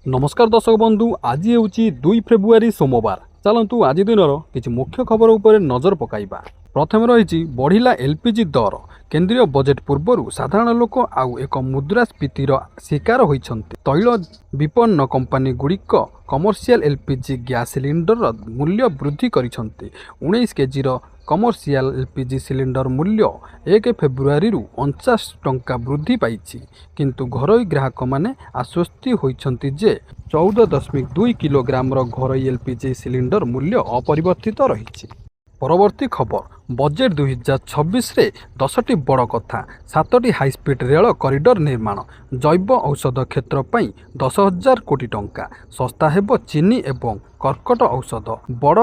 नमस्कार दर्शक बंधु, आज ହେଉଛି 2 फेब्रुआरी सोमवार। चलतु आज दिनर किछि मुख्य खबर उपर नजर पकाइबा। प्रथम रही बढ़िला एलपीजी दर। केंद्रीय बजेट पूर्व साधारण लोक आउ एक मुद्रास्फीतिर शिकार होइछन्ति। तैल विपन्न कंपनी गुड़िक कमर्शियल एलपीजी गैस सिलिंडर मूल्य वृद्धि करिछन्ति। 19 केजीर कमर्शियल एलपीजी सिलिंडर मूल्य 1 फेब्रुआरी 49 टंका वृद्धि पाइछि, किंतु घरोई ग्राहक माने आश्वस्त होइछन्ति जे 14.2 किलोग्राम घरोई एलपीजी सिलिंडर मूल्य अपरिवर्तित रहिछि। परवर्ती खबर, बजेट 2026 रे 10टी बड़ कथा, 7टी हाईस्पीड रेल कॉरिडोर निर्माण, जैव औषध क्षेत्र पर 10,000 कोटी टंका, सस्ता हेब चीनी एवं कर्कट औषध, बड़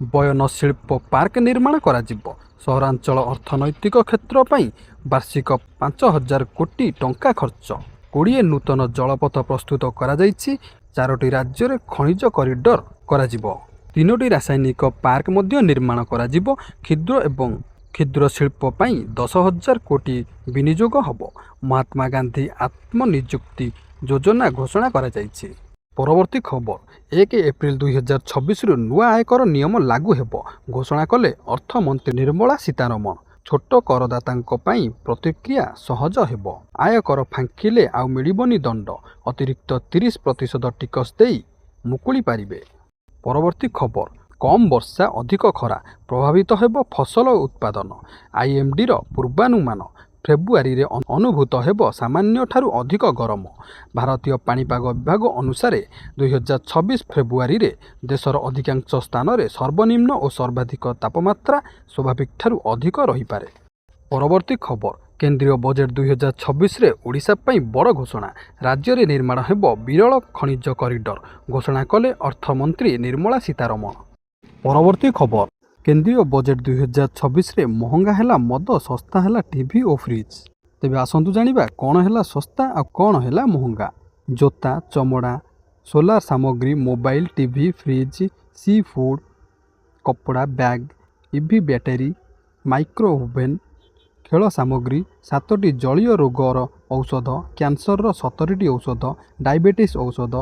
बयन शिल्प पार्क निर्माण करा जिवो, सहरांचल अर्थनैतिक क्षेत्र पर वार्षिक 5,000 कोटी टंका खर्च, 20 नूतन जलपथ प्रस्तुत करा जाइछि, 4टी राज्य रे खनिज कॉरिडोर करा जिवो, 3टी रासायनिक पार्क मध्य निर्माण करा जिवो, क्षुद्र एवं क्षुद्र शिल्प पर 10,000 कोटी विनियोग हब, महात्मा गांधी आत्मनियुक्ति योजना घोषणा करा जाइछि। परवर्ती खबर, 1 एप्रिल 2026 नुआ आयकर नियम लागू हेब, घोषणा कले अर्थमंत्री निर्मला सीतारमण। छोट करदातांक पई प्रतिक्रिया सहज हेब, आयकर फांकिले आउ मिलिबनी दंड, अतिरिक्त 30% टिकस देई मुकुली पारिबे। परवर्ती खबर, कम वर्षा अधिक खरा प्रभावित हेब फसल उत्पादन। आईएमडी रो पूर्वानुमान, फेब्रुआरी रे अनुभूत हेब सामान्य ठारू अधिक गरम। भारतीय पाणीपाग विभाग अनुसार 2026 फेब्रुआरी रे देशर अधिकांश स्थान रे सर्वनिम्न और सर्वाधिक तापमात्रा स्वाभाविक ठारू अधिक रही पारे। परवर्ती खबर, केंद्रीय बजेट 2026 रे ओडिशा पई बड़ घोषणा, राज्य रे निर्माण हेब विरल खनिज कॉरिडोर, घोषणा कले अर्थमंत्री निर्मला सीतारमण। परवर्ती खबर, केंद्रीय बजेट 2026 रे महंगा हैला मद, सस्ता हैला टीवी और फ्रिज। तेबे आसंतु जानिबा कोन हैला सस्ता आ कोन हैला महंगा। जोता, चमड़ा, सोलार सामग्री, mobile, TV, fridge, seafood, कपड़ा, bag, EV battery, micro oven, खेल सामग्री, 7टी जलीय रोगर औषध, कैंसर 70टी औषध, डायबिटीज औषध,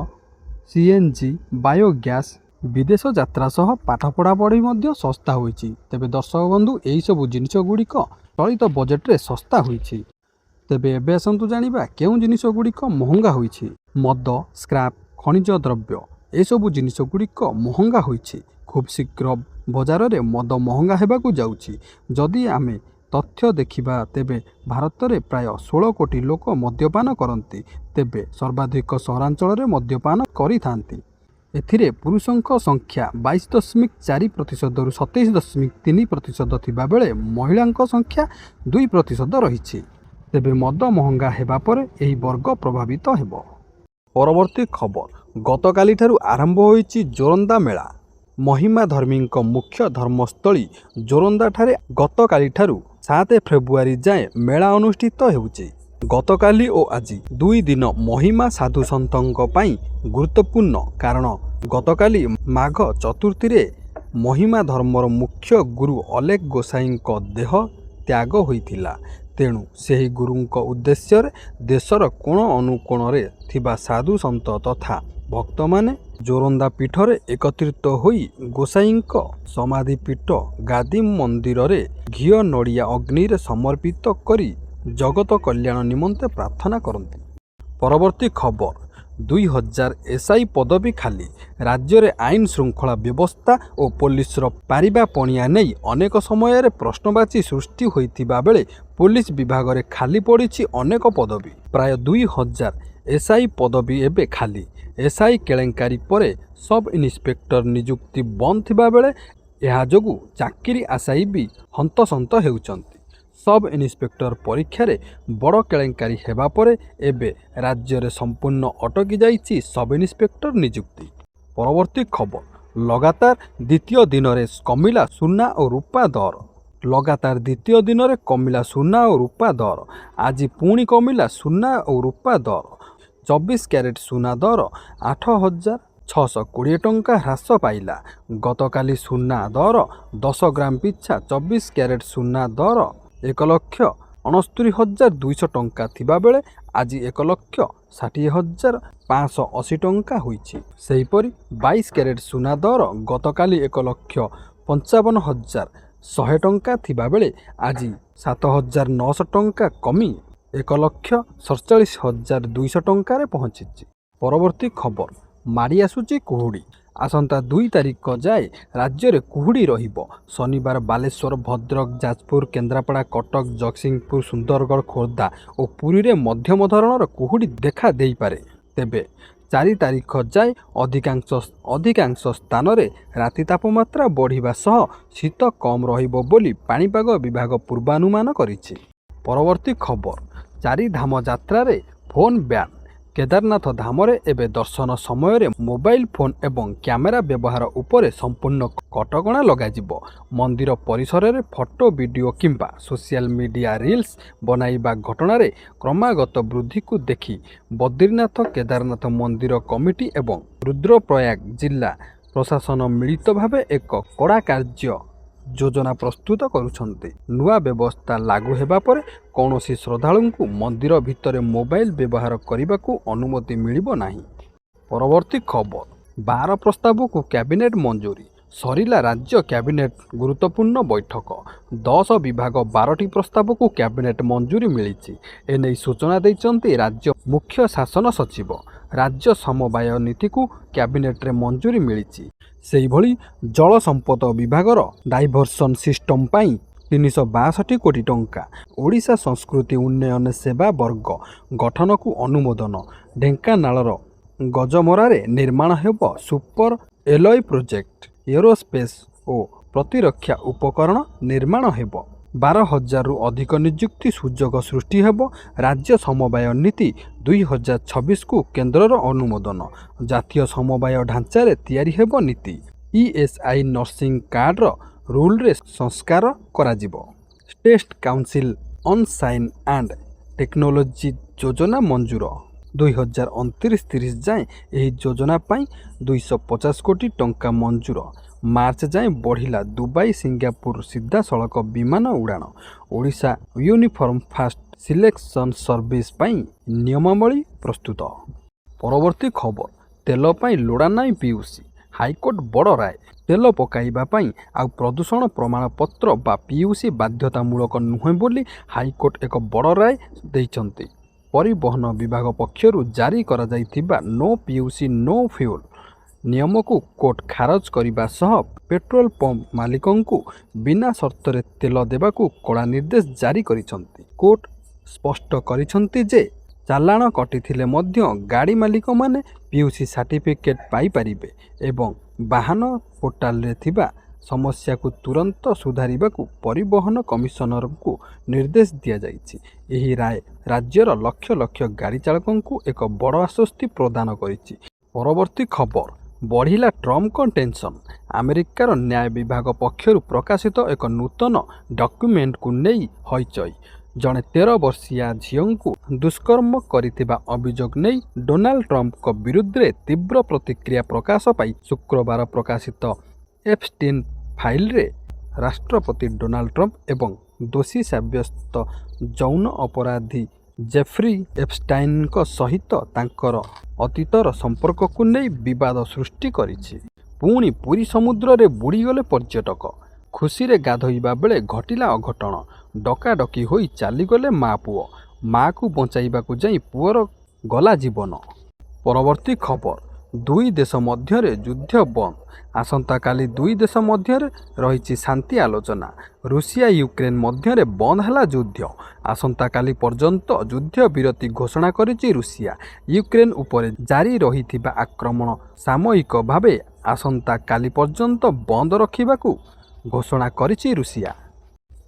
सीएनजी, बायोगैस, विदेश यात्रा सह पाठ पढ़ा पढ़ी मध्य सस्ता होइछि। तेबे दर्शक बंधु, एही सब जिनिस गुड़िक चलित बजेट रे सस्ता होइछि। तेबे एबे आसंतु जानिबा केउं जिनिस गुड़िक महंगा होइछि। मद, स्क्रैप, खनिज द्रव्य, ए सब जिनिस गुड़िक महंगा होइछि। खूब शीघ्र बजार रे मद महंगा हेबाकू जाउछि। जदि आमे तथ्य देखिबा तेबे भारत में प्राय 16 कोटी लोक मद्यपान करती, तेबे सर्वाधिक सहरांचल रे मद्यपान करिथांती। एथिरे पुरुषों संख्या 22.4% रु 27.3% थिबा बेले महिलांक संख्या 2% रहिछि। तेबे मद महंगा हेबा परे एही वर्ग प्रभावित हेबो। परवर्ती खबर, गतकाली ठारू आरंभ होइछि जोरंदा मेला। महिमा धर्मींक मुख्य धर्मस्थली जोरंदा ठारे गतकाली ठारू 7 फेब्रुआरी जाए मेला अनुष्ठित हेउछि। गतकाली और आज 2 दिन महिमा साधु सन्तों पाई गुरुत्वपूर्ण, कारण गतकाली माघ चतुर्थी रे महिमा धर्मर मुख्य गुरु अलेख गोसाई देह त्याग होइथिला। तेणु सेही गुरुंक उद्देश्य देशर कोण अनुकोण रे थिबा साधु सन्त तथा भक्त माने जोरंदा पीठरे एकत्रित होई गोसाईंक समाधि पीठ गादी मंदिर रे घियो नड़िया अग्नि रे समर्पित करी जगत कल्याण निमंते प्रार्थना करती। परवर्ती खबर, 2000 एसआई पदवी खाली। राज्य रे आईन श्रृंखला व्यवस्था और पुलिस पारिबा पणिया नहीं अनेक समय प्रश्नवाची सृष्टि होइतिबा बेले पुलिस विभाग रे खाली पड़िछि अनेक पदवी। प्राय 2000 एसआई पदवी एबे खाली। एसआई केलेंकारी परे सब इन्स्पेक्टर नियुक्ति बंद थिबा बेले एहा जोगु चाकरी आशायी भी हंतसंत हेउचंती। सब इन्स्पेक्टर परीक्षा रे बड़ केलेंकारी हेबा परे एबे राज्य रे संपूर्ण अटकी जाइछि सब इन्स्पेक्टर नियुक्ति। परवर्ती खबर, लगातार द्वितीय दिन रे कमिला सुना और रूपा दर। लगातार द्वितीय दिन रे कमिला सुना और रूपा दर। आज पुणी कमिला सुना और रूपा दर। 24 कैरेट सुना दर 8,620 टंका ह्रास पाइला। गतकाली सुना दर 10 ग्राम पिछा 24 कैरेट सुना दर 1,00,000 69,200 ଟଙ୍କା ଥିବାବେଳେ ଆଜି 1,60,580 ଟଙ୍କା ହୋଇଛି। ସେହିପରି 22 କ୍ୟାରେଟ୍ ସୁନା ଦର ଗତକାଲି 1,55,100 ଟଙ୍କା ଥିବାବେଳେ ଆଜି 7,900 ଟଙ୍କା କମି 1,47,200 ଟଙ୍କାରେ ପହଞ୍ଚିଛି। ପରବର୍ତ୍ତୀ ଖବର, ମାଡ଼ି ଆସୁଛି କୁହୁଡ଼ି। ଆସନ୍ତା 2 ତାରିଖ ଯାଏ ରାଜ୍ୟରେ କୁହୁଡ଼ି ରହିବ। ଶନିବାର ବାଲେଶ୍ୱର, ଭଦ୍ରକ, ଯାଜପୁର, କେନ୍ଦ୍ରାପଡ଼ା, କଟକ, ଜଗତସିଂହପୁର, ସୁନ୍ଦରଗଡ଼, ଖୋର୍ଦ୍ଧା ଓ ପୁରୀରେ ମଧ୍ୟମ ଧରଣର କୁହୁଡ଼ି ଦେଖା ଦେଇପାରେ। ତେବେ 4 ତାରିଖ ଯାଏ ଅଧିକାଂଶ ସ୍ଥାନରେ ରାତି ତାପମାତ୍ରା ବଢ଼ିବା ସହ ଶୀତ କମ୍ ରହିବ ବୋଲି ପାଣିପାଗ ବିଭାଗ ପୂର୍ବାନୁମାନ କରିଛି। ପରବର୍ତ୍ତୀ ଖବର, 4 ଧାମ ଯାତ୍ରାରେ ଫୋନ୍ ବ୍ୟାନ୍। କେଦାରନାଥ ଧାମରେ ଏବେ ଦର୍ଶନ ସମୟରେ ମୋବାଇଲ ଫୋନ୍ ଏବଂ କ୍ୟାମେରା ବ୍ୟବହାର ଉପରେ ସମ୍ପୂର୍ଣ୍ଣ କଟକଣା ଲଗାଯିବ। ମନ୍ଦିର ପରିସରରେ ଫଟୋ, ଭିଡ଼ିଓ କିମ୍ବା ସୋସିଆଲ ମିଡ଼ିଆ ରିଲ୍ସ ବନାଇବା ଘଟଣାରେ କ୍ରମାଗତ ବୃଦ୍ଧିକୁ ଦେଖି ବଦ୍ରିନାଥ କେଦାରନାଥ ମନ୍ଦିର କମିଟି ଏବଂ ରୁଦ୍ରପ୍ରୟାଗ ଜିଲ୍ଲା ପ୍ରଶାସନ ମିଳିତ ଭାବେ ଏକ କଡ଼ା କାର୍ଯ୍ୟ ଯୋଜନା ପ୍ରସ୍ତୁତ କରୁଛନ୍ତି। ନୂଆ ବ୍ୟବସ୍ଥା ଲାଗୁ ହେବା ପରେ କୌଣସି ଶ୍ରଦ୍ଧାଳୁଙ୍କୁ ମନ୍ଦିର ଭିତରେ ମୋବାଇଲ ବ୍ୟବହାର କରିବାକୁ ଅନୁମତି ମିଳିବ ନାହିଁ। ପରବର୍ତ୍ତୀ ଖବର, 12 ପ୍ରସ୍ତାବକୁ କ୍ୟାବିନେଟ୍ ମଞ୍ଜୁରୀ। ସରିଲା ରାଜ୍ୟ କ୍ୟାବିନେଟ୍ ଗୁରୁତ୍ୱପୂର୍ଣ୍ଣ ବୈଠକ। 10 ବିଭାଗ 12ଟି ପ୍ରସ୍ତାବକୁ କ୍ୟାବିନେଟ୍ ମଞ୍ଜୁରୀ ମିଳିଛି। ଏନେଇ ସୂଚନା ଦେଇଛନ୍ତି ରାଜ୍ୟ ମୁଖ୍ୟ ଶାସନ ସଚିବ। ରାଜ୍ୟ ସମବାୟ ନୀତିକୁ କ୍ୟାବିନେଟ୍ରେ ମଞ୍ଜୁରୀ ମିଳିଛି। ସେହିଭଳି ଜଳ ସମ୍ପଦ ବିଭାଗର ଡାଇଭର୍ସନ୍ ସିଷ୍ଟମ୍ ପାଇଁ 362 କୋଟି ଟଙ୍କା। ଓଡ଼ିଶା ସଂସ୍କୃତି ଉନ୍ନୟନ ସେବା ବର୍ଗ ଗଠନକୁ ଅନୁମୋଦନ। ଢେଙ୍କାନାଳର ଗଜମରାରେ ନିର୍ମାଣ ହେବ ସୁପର ଏଲୟ ପ୍ରୋଜେକ୍ଟ। ଏରୋସ୍ପେସ୍ ଓ ପ୍ରତିରକ୍ଷା ଉପକରଣ ନିର୍ମାଣ ହେବ। 12,000ରୁ ଅଧିକ ନିଯୁକ୍ତି ସୁଯୋଗ ସୃଷ୍ଟି ହେବ। ରାଜ୍ୟ ସମବାୟ ନୀତି 2026କୁ କେନ୍ଦ୍ରର ଅନୁମୋଦନ। ଜାତୀୟ ସମବାୟ ଢାଞ୍ଚାରେ ତିଆରି ହେବ ନୀତି। ESI ନର୍ସିଂ କାର୍ଡର ରୁଲ୍ରେ ସଂସ୍କାର କରାଯିବ। State council on science and technology ଯୋଜନା ମଞ୍ଜୁର। 2029-30 ଯାଏଁ ଏହି ଯୋଜନା ପାଇଁ 250 କୋଟି ଟଙ୍କା ମଞ୍ଜୁର। ମାର୍ଚ୍ଚ ଯାଏଁ ବଢ଼ିଲା ଦୁବାଇ ସିଙ୍ଗାପୁର ସିଧାସଳଖ ବିମାନ ଉଡ଼ାଣ। Odisha uniform fast selection service ପାଇଁ ନିୟମାବଳୀ ପ୍ରସ୍ତୁତ। ପରବର୍ତ୍ତୀ ଖବର, ତେଲ ପାଇଁ ଲୋଡ଼ା ନାହିଁ ପିୟୁସି। ହାଇକୋର୍ଟ ବଡ଼ ରାୟ। ତେଲ ପକାଇବା ପାଇଁ ଆଉ ପ୍ରଦୂଷଣ ପ୍ରମାଣପତ୍ର ବା ପିୟୁସି ବାଧ୍ୟତାମୂଳକ ନୁହେଁ ବୋଲି ହାଇକୋର୍ଟ ଏକ ବଡ଼ ରାୟ ଦେଇଛନ୍ତି। ପରିବହନ ବିଭାଗ ପକ୍ଷରୁ ଜାରି କରାଯାଇଥିବା ନୋ ପିୟୁସି ନୋ ଫ୍ୟୁଲ୍ ନିୟମକୁ କୋର୍ଟ ଖାରଜ କରିବା ସହ ପେଟ୍ରୋଲ ପମ୍ପ ମାଲିକଙ୍କୁ ବିନା ସର୍ତ୍ତରେ ତେଲ ଦେବାକୁ କଡ଼ା ନିର୍ଦ୍ଦେଶ ଜାରି କରିଛନ୍ତି। କୋର୍ଟ ସ୍ପଷ୍ଟ କରିଛନ୍ତି ଯେ ଚାଲାଣ କଟିଥିଲେ ମଧ୍ୟ ଗାଡ଼ି ମାଲିକମାନେ ପିୟୁସି ସାର୍ଟିଫିକେଟ୍ ପାଇପାରିବେ ଏବଂ ବାହନ ପୋର୍ଟାଲରେ ଥିବା ସମସ୍ୟାକୁ ତୁରନ୍ତ ସୁଧାରିବାକୁ ପରିବହନ କମିଶନରଙ୍କୁ ନିର୍ଦ୍ଦେଶ ଦିଆଯାଇଛି। ଏହି ରାୟ ରାଜ୍ୟର ଲକ୍ଷ ଲକ୍ଷ ଗାଡ଼ି ଚାଳକଙ୍କୁ ଏକ ବଡ଼ ଆଶ୍ୱସ୍ତି ପ୍ରଦାନ କରିଛି। ପରବର୍ତ୍ତୀ ଖବର, ବଢ଼ିଲା ଟ୍ରମ୍ପଙ୍କ ଟେନସନ୍। ଆମେରିକାର ନ୍ୟାୟ ବିଭାଗ ପକ୍ଷରୁ ପ୍ରକାଶିତ ଏକ ନୂତନ ଡକ୍ୟୁମେଣ୍ଟକୁ ନେଇ ହଇଚଇ। ଜଣେ 13 ବର୍ଷୀୟା ଝିଅଙ୍କୁ ଦୁଷ୍କର୍ମ କରିଥିବା ଅଭିଯୋଗ ନେଇ ଡୋନାଲ୍ଡ ଟ୍ରମ୍ପଙ୍କ ବିରୁଦ୍ଧରେ ତୀବ୍ର ପ୍ରତିକ୍ରିୟା ପ୍ରକାଶ ପାଇ ଶୁକ୍ରବାର ପ୍ରକାଶିତ ଏପଷ୍ଟିନ୍ ଫାଇଲ୍ରେ ରାଷ୍ଟ୍ରପତି ଡୋନାଲ୍ଡ ଟ୍ରମ୍ପ ଏବଂ ଦୋଷୀ ସାବ୍ୟସ୍ତ ଯୌନ ଅପରାଧୀ ଜେଫ୍ରି ଏପଷ୍ଟାଇନ୍ଙ୍କ ସହିତ ତାଙ୍କର ଅତୀତର ସମ୍ପର୍କକୁ ନେଇ ବିବାଦ ସୃଷ୍ଟି କରିଛି। ପୁଣି ପୁରୀ ସମୁଦ୍ରରେ ବୁଡ଼ିଗଲେ ପର୍ଯ୍ୟଟକ। ଖୁସିରେ ଗାଧୋଇବା ବେଳେ ଘଟିଲା ଅଘଟଣ। ଡକାଡକି ହୋଇ ଚାଲିଗଲେ ମା ପୁଅ। ମାଆକୁ ବଞ୍ଚାଇବାକୁ ଯାଇ ପୁଅର ଗଲା ଜୀବନ। ପରବର୍ତ୍ତୀ ଖବର, 2 ଦେଶ ମଧ୍ୟରେ ଯୁଦ୍ଧ ବନ୍ଦ। ଆସନ୍ତାକାଲି 2 ଦେଶ ମଧ୍ୟରେ ରହିଛି ଶାନ୍ତି ଆଲୋଚନା। ରୁଷିଆ ୟୁକ୍ରେନ ମଧ୍ୟରେ ବନ୍ଦ ହେଲା ଯୁଦ୍ଧ। ଆସନ୍ତାକାଲି ପର୍ଯ୍ୟନ୍ତ ଯୁଦ୍ଧ ବିରତି ଘୋଷଣା କରିଛି ରୁଷିଆ। ୟୁକ୍ରେନ ଉପରେ ଜାରି ରହିଥିବା ଆକ୍ରମଣ ସାମୟିକ ଭାବେ ଆସନ୍ତାକାଲି ପର୍ଯ୍ୟନ୍ତ ବନ୍ଦ ରଖିବାକୁ ଘୋଷଣା କରିଛି ରୁଷିଆ।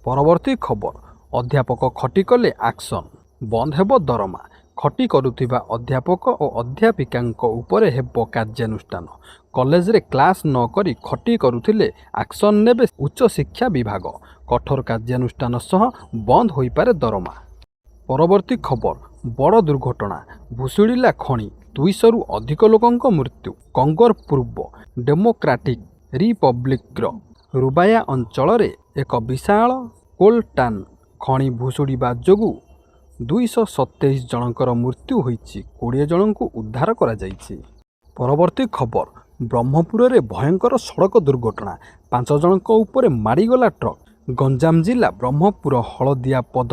ପରବର୍ତ୍ତୀ ଖବର, ଅଧ୍ୟାପକ ଖଟି କଲେ ଆକ୍ସନ୍। ବନ୍ଦ ହେବ ଦରମା। ଖଟି କରୁଥିବା ଅଧ୍ୟାପକ ଓ ଅଧ୍ୟାପିକାଙ୍କ ଉପରେ ହେବ କାର୍ଯ୍ୟାନୁଷ୍ଠାନ। କଲେଜରେ କ୍ଲାସ୍ ନ କରି ଖଟି କରୁଥିଲେ ଆକ୍ସନ୍ ନେବେ ଉଚ୍ଚଶିକ୍ଷା ବିଭାଗ। କଠୋର କାର୍ଯ୍ୟାନୁଷ୍ଠାନ ସହ ବନ୍ଦ ହୋଇପାରେ ଦରମା। ପରବର୍ତ୍ତୀ ଖବର, ବଡ଼ ଦୁର୍ଘଟଣା। ଭୁଷୁଡ଼ିଲା ଖଣି। 200ରୁ ଅଧିକ ଲୋକଙ୍କ ମୃତ୍ୟୁ। କଙ୍ଗୋର ପୂର୍ବ ଡେମୋକ୍ରାଟିକ୍ ରିପବ୍ଲିକ୍ର ରୁବାୟା ଅଞ୍ଚଳରେ ଏକ ବିଶାଳ କୋଲଟାନ୍ ଖଣି ଭୁଶୁଡ଼ିବା ଯୋଗୁଁ 227 ଜଣଙ୍କର ମୃତ୍ୟୁ ହୋଇଛି, 20 ଜଣଙ୍କୁ ଉଦ୍ଧାର କରାଯାଇଛି। ପରବର୍ତ୍ତୀ ଖବର, ବ୍ରହ୍ମପୁରରେ ଭୟଙ୍କର ସଡ଼କ ଦୁର୍ଘଟଣା, 5 ଜଣଙ୍କ ଉପରେ ମାଡ଼ିଗଲା ଟ୍ରକ୍। ଗଞ୍ଜାମ ଜିଲ୍ଲା ବ୍ରହ୍ମପୁର ହଳଦିଆପଦ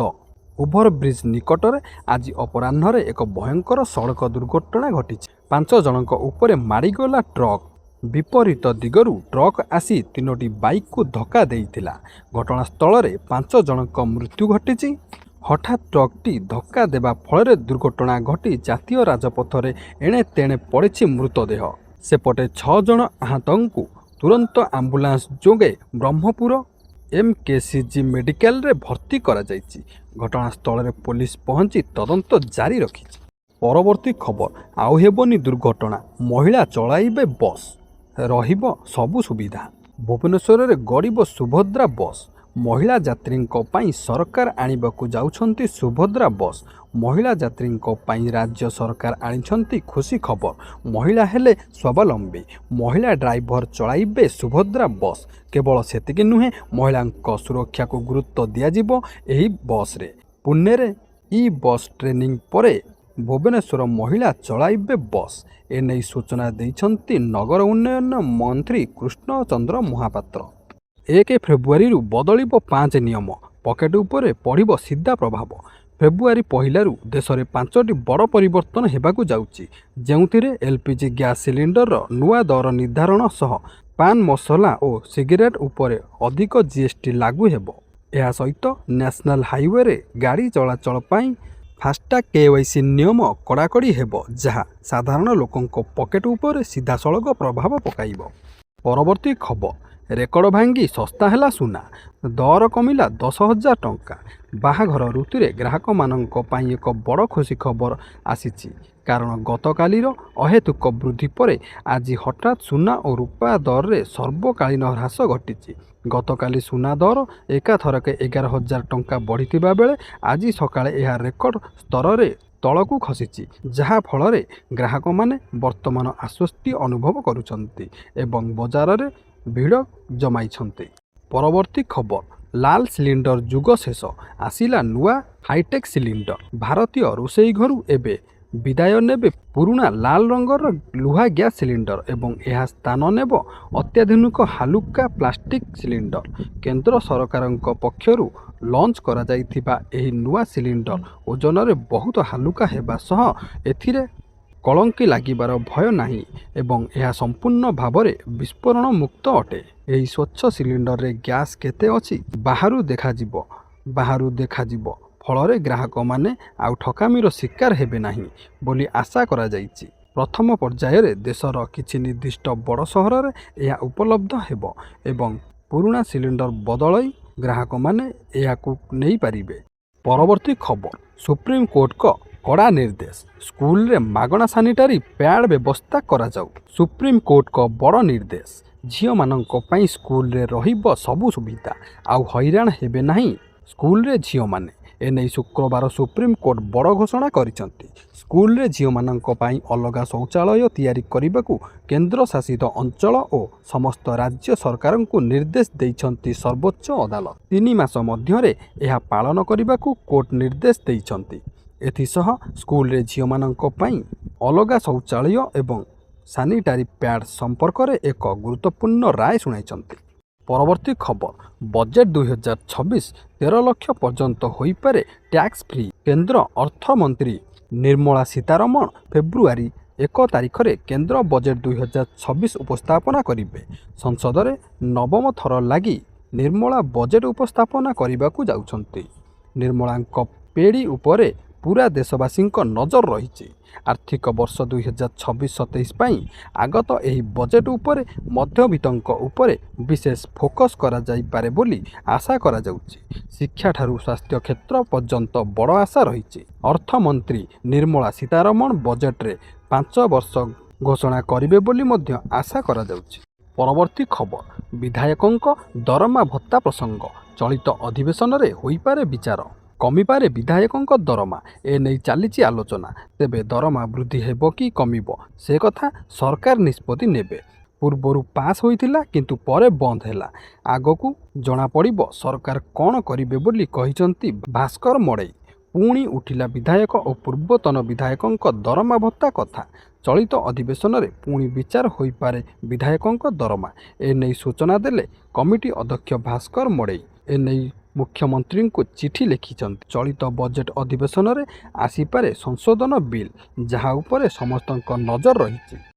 ଓଭରବ୍ରିଜ ନିକଟରେ ଆଜି ଅପରାହ୍ନରେ ଏକ ଭୟଙ୍କର ସଡ଼କ ଦୁର୍ଘଟଣା ଘଟିଛି। 5 ଜଣଙ୍କ ଉପରେ ମାଡ଼ିଗଲା ଟ୍ରକ୍। ବିପରୀତ ଦିଗରୁ ଟ୍ରକ୍ ଆସି 3ଟି ବାଇକ୍କୁ ଧକ୍କା ଦେଇଥିଲା। ଘଟଣାସ୍ଥଳରେ 5 ଜଣଙ୍କ ମୃତ୍ୟୁ ଘଟିଛି। ହଠାତ୍ ଟ୍ରକ୍ଟି ଧକ୍କା ଦେବା ଫଳରେ ଦୁର୍ଘଟଣା ଘଟି ଜାତୀୟ ରାଜପଥରେ ଏଣେ ତେଣେ ପଡ଼ିଛି ମୃତଦେହ। ସେପଟେ 6 ଜଣ ଆହତଙ୍କୁ ତୁରନ୍ତ ଆମ୍ବୁଲାନ୍ସ ଯୋଗେ ବ୍ରହ୍ମପୁର MKCG ମେଡିକାଲରେ ଭର୍ତ୍ତି କରାଯାଇଛି। ଘଟଣାସ୍ଥଳରେ ପୋଲିସ ପହଞ୍ଚି ତଦନ୍ତ ଜାରି ରଖିଛି। ପରବର୍ତ୍ତୀ ଖବର, ଆଉ ହେବନି ଦୁର୍ଘଟଣା, ମହିଳା ଚଳାଇବେ ବସ୍, ରହିବ ସବୁ ସୁବିଧା। ଭୁବନେଶ୍ୱରରେ ଗଡ଼ିବ ସୁଭଦ୍ରା ବସ୍। ମହିଳା ଯାତ୍ରୀଙ୍କ ପାଇଁ ସରକାର ଆଣିବାକୁ ଯାଉଛନ୍ତି ସୁଭଦ୍ରା ବସ୍। ମହିଳା ଯାତ୍ରୀଙ୍କ ପାଇଁ ରାଜ୍ୟ ସରକାର ଆଣିଛନ୍ତି ଖୁସି ଖବର। ମହିଳା ହେଲେ ସ୍ୱାବଲମ୍ବୀ, ମହିଳା ଡ୍ରାଇଭର ଚଳାଇବେ ସୁଭଦ୍ରା ବସ୍। କେବଳ ସେତିକି ନୁହେଁ, ମହିଳାଙ୍କ ସୁରକ୍ଷାକୁ ଗୁରୁତ୍ୱ ଦିଆଯିବ ଏହି ବସ୍ରେ। ପୁନେରେ ଇ-ବସ୍ ଟ୍ରେନିଂ ପରେ ଭୁବନେଶ୍ୱର ମହିଳା ଚଳାଇବେ ବସ୍। ଏନେଇ ସୂଚନା ଦେଇଛନ୍ତି ନଗର ଉନ୍ନୟନ ମନ୍ତ୍ରୀ କୃଷ୍ଣଚନ୍ଦ୍ର ମହାପାତ୍ର। 1 ଫେବୃଆରୀରୁ ବଦଳିବ 5 ନିୟମ, ପକେଟ୍ ଉପରେ ପଡ଼ିବ ସିଧା ପ୍ରଭାବ। ଫେବୃଆରୀ 1ରୁ ଦେଶରେ 5ଟି ବଡ଼ ପରିବର୍ତ୍ତନ ହେବାକୁ ଯାଉଛି, ଯେଉଁଥିରେ LPG ଗ୍ୟାସ୍ ସିଲିଣ୍ଡରର ନୂଆ ଦର ନିର୍ଦ୍ଧାରଣ ସହ ପାନ ମସଲା ଓ ସିଗାରେଟ୍ ଉପରେ ଅଧିକ GST ଲାଗୁ ହେବ। ଏହା ସହିତ ନ୍ୟାସନାଲ ହାଇୱେରେ ଗାଡ଼ି ଚଳାଚଳ ପାଇଁ ଫାଷ୍ଟାଗ KYC ନିୟମ କଡ଼ାକଡ଼ି ହେବ, ଯାହା ସାଧାରଣ ଲୋକଙ୍କ ପକେଟ୍ ଉପରେ ସିଧାସଳଖ ପ୍ରଭାବ ପକାଇବ। ପରବର୍ତ୍ତୀ ଖବର, ରେକର୍ଡ ଭାଙ୍ଗି ଶସ୍ତା ହେଲା ସୁନା, ଦର କମିଲା 10,000 ଟଙ୍କା। ବାହାଘର ଋତୁରେ ଗ୍ରାହକମାନଙ୍କ ପାଇଁ ଏକ ବଡ଼ ଖୁସି ଖବର ଆସିଛି, କାରଣ ଗତକାଲିର ଅହେତୁକ ବୃଦ୍ଧି ପରେ ଆଜି ହଠାତ୍ ସୁନା ଓ ରୂପା ଦରରେ ସର୍ବକାଳୀନ ହ୍ରାସ ଘଟିଛି। ଗତକାଲି ସୁନା ଦର ଏକାଥରକେ 11,000 ଟଙ୍କା ବଢ଼ିଥିବା ବେଳେ ଆଜି ସକାଳେ ଏହା ରେକର୍ଡ ସ୍ତରରେ ତଳକୁ ଖସିଛି, ଯାହା ଫଳରେ ଗ୍ରାହକମାନେ ବର୍ତ୍ତମାନ ଆଶ୍ୱସ୍ତି ଅନୁଭବ କରୁଛନ୍ତି ଏବଂ ବଜାରରେ ଭିଡ଼ ଜମାଇଛନ୍ତି। ପରବର୍ତ୍ତୀ ଖବର, ଲାଲ ସିଲିଣ୍ଡର ଯୁଗ ଶେଷ, ଆସିଲା ନୂଆ ହାଇଟେକ୍ ସିଲିଣ୍ଡର। ଭାରତୀୟ ରୋଷେଇ ଘରୁ ଏବେ ବିଦାୟ ନେବେ ପୁରୁଣା ଲାଲ ରଙ୍ଗର ଲୁହା ଗ୍ୟାସ୍ ସିଲିଣ୍ଡର ଏବଂ ଏହା ସ୍ଥାନ ନେବ ଅତ୍ୟାଧୁନିକ ହାଲୁକା ପ୍ଲାଷ୍ଟିକ୍ ସିଲିଣ୍ଡର। କେନ୍ଦ୍ର ସରକାରଙ୍କ ପକ୍ଷରୁ ଲଞ୍ଚ କରାଯାଇଥିବା ଏହି ନୂଆ ସିଲିଣ୍ଡର ଓଜନରେ ବହୁତ ହାଲୁକା ହେବା ସହ ଏଥିରେ କଳଙ୍କି ଲାଗିବାର ଭୟ ନାହିଁ ଏବଂ ଏହା ସମ୍ପୂର୍ଣ୍ଣ ଭାବରେ ବିସ୍ଫୋରଣ ମୁକ୍ତ ଅଟେ। ଏହି ସ୍ୱଚ୍ଛ ସିଲିଣ୍ଡରରେ ଗ୍ୟାସ୍ କେତେ ଅଛି ବାହାରୁ ଦେଖାଯିବ, ଫଳରେ ଗ୍ରାହକମାନେ ଆଉ ଠକାମିର ଶିକାର ହେବେ ନାହିଁ ବୋଲି ଆଶା କରାଯାଇଛି। ପ୍ରଥମ ପର୍ଯ୍ୟାୟରେ ଦେଶର କିଛି ନିର୍ଦ୍ଦିଷ୍ଟ ବଡ଼ ସହରରେ ଏହା ଉପଲବ୍ଧ ହେବ ଏବଂ ପୁରୁଣା ସିଲିଣ୍ଡର ବଦଳାଇ ଗ୍ରାହକମାନେ ଏହାକୁ ନେଇପାରିବେ। ପରବର୍ତ୍ତୀ ଖବର, ସୁପ୍ରିମକୋର୍ଟଙ୍କ କଡ଼ା ନିର୍ଦ୍ଦେଶ, ସ୍କୁଲରେ ମାଗଣା ସାନିଟାରୀ ପ୍ୟାଡ୍ ବ୍ୟବସ୍ଥା କରାଯାଉ। ସୁପ୍ରିମକୋର୍ଟଙ୍କ ବଡ଼ ନିର୍ଦ୍ଦେଶ, ଝିଅମାନଙ୍କ ପାଇଁ ସ୍କୁଲରେ ରହିବ ସବୁ ସୁବିଧା, ଆଉ ହଇରାଣ ହେବେ ନାହିଁ ସ୍କୁଲରେ ଝିଅମାନେ। ଏନେଇ ଶୁକ୍ରବାର ସୁପ୍ରିମକୋର୍ଟ ବଡ଼ ଘୋଷଣା କରିଛନ୍ତି। ସ୍କୁଲରେ ଝିଅମାନଙ୍କ ପାଇଁ ଅଲଗା ଶୌଚାଳୟ ତିଆରି କରିବାକୁ କେନ୍ଦ୍ରଶାସିତ ଅଞ୍ଚଳ ଓ ସମସ୍ତ ରାଜ୍ୟ ସରକାରଙ୍କୁ ନିର୍ଦ୍ଦେଶ ଦେଇଛନ୍ତି ସର୍ବୋଚ୍ଚ ଅଦାଲତ। 3 ମାସ ମଧ୍ୟରେ ଏହା ପାଳନ କରିବାକୁ କୋର୍ଟ ନିର୍ଦ୍ଦେଶ ଦେଇଛନ୍ତି। ଏଥିସହ ସ୍କୁଲରେ ଝିଅମାନଙ୍କ ପାଇଁ ଅଲଗା ଶୌଚାଳୟ ଏବଂ ସାନିଟାରୀ ପ୍ୟାଡ୍ ସମ୍ପର୍କରେ ଏକ ଗୁରୁତ୍ୱପୂର୍ଣ୍ଣ ରାୟ ଶୁଣାଇଛନ୍ତି। ପରବର୍ତ୍ତୀ ଖବର, ବଜେଟ୍ 2026 13 ଲକ୍ଷ ପର୍ଯ୍ୟନ୍ତ ହୋଇପାରେ ଟ୍ୟାକ୍ସ ଫ୍ରି। କେନ୍ଦ୍ର ଅର୍ଥମନ୍ତ୍ରୀ ନିର୍ମଳା ସୀତାରମଣ ଫେବୃଆରୀ 1 ତାରିଖରେ କେନ୍ଦ୍ର ବଜେଟ୍ 2026 ଉପସ୍ଥାପନା କରିବେ। ସଂସଦରେ ନବମ ଥର ଲାଗି ନିର୍ମଳା ବଜେଟ୍ ଉପସ୍ଥାପନା କରିବାକୁ ଯାଉଛନ୍ତି। ନିର୍ମଳାଙ୍କ ପେଡ଼ି ଉପରେ ପୁରା ଦେଶବାସୀଙ୍କ ନଜର ରହିଛି। ଆର୍ଥିକ ବର୍ଷ 2026-27 ପାଇଁ ଆଗତ ଏହି ବଜେଟ୍ ଉପରେ ମଧ୍ୟବିତ୍ତଙ୍କ ଉପରେ ବିଶେଷ ଫୋକସ୍ କରାଯାଇପାରେ ବୋଲି ଆଶା କରାଯାଉଛି। ଶିକ୍ଷାଠାରୁ ସ୍ୱାସ୍ଥ୍ୟ କ୍ଷେତ୍ର ପର୍ଯ୍ୟନ୍ତ ବଡ଼ ଆଶା ରହିଛି। ଅର୍ଥମନ୍ତ୍ରୀ ନିର୍ମଳା ସୀତାରମଣ ବଜେଟ୍ରେ 5 ବର୍ଷ ଘୋଷଣା କରିବେ ବୋଲି ମଧ୍ୟ ଆଶା କରାଯାଉଛି। ପରବର୍ତ୍ତୀ ଖବର, ବିଧାୟକଙ୍କ ଦରମା ଭତ୍ତା ପ୍ରସଙ୍ଗ, ଚଳିତ ଅଧିବେଶନରେ ହୋଇପାରେ ବିଚାର। କମିପାରେ ବିଧାୟକଙ୍କ ଦରମା, ଏନେଇ ଚାଲିଛି ଆଲୋଚନା। ତେବେ ଦରମା ବୃଦ୍ଧି ହେବ କି କମିବ ସେ କଥା ସରକାର ନିଷ୍ପତ୍ତି ନେବେ। ପୂର୍ବରୁ ପାସ୍ ହୋଇଥିଲା କିନ୍ତୁ ପରେ ବନ୍ଦ ହେଲା। ଆଗକୁ ଜଣାପଡ଼ିବ ସରକାର କ'ଣ କରିବେ ବୋଲି କହିଛନ୍ତି ଭାସ୍କର ମଡ଼େଇ। ପୁଣି ଉଠିଲା ବିଧାୟକ ଓ ପୂର୍ବତନ ବିଧାୟକଙ୍କ ଦରମା ଭତ୍ତା କଥା। ଚଳିତ ଅଧିବେଶନରେ ପୁଣି ବିଚାର ହୋଇପାରେ ବିଧାୟକଙ୍କ ଦରମା। ଏନେଇ ସୂଚନା ଦେଲେ କମିଟି ଅଧ୍ୟକ୍ଷ ଭାସ୍କର ମଡ଼େଇ। ଏନେଇ ମୁଖ୍ୟମନ୍ତ୍ରୀଙ୍କୁ ଚିଠି ଲେଖିଛନ୍ତି। ଚଳିତ ବଜେଟ୍ ଅଧିବେଶନରେ ଆସିପାରେ ସଂଶୋଧନ ବିଲ୍, ଯାହା ଉପରେ ସମସ୍ତଙ୍କ ନଜର ରହିଛି।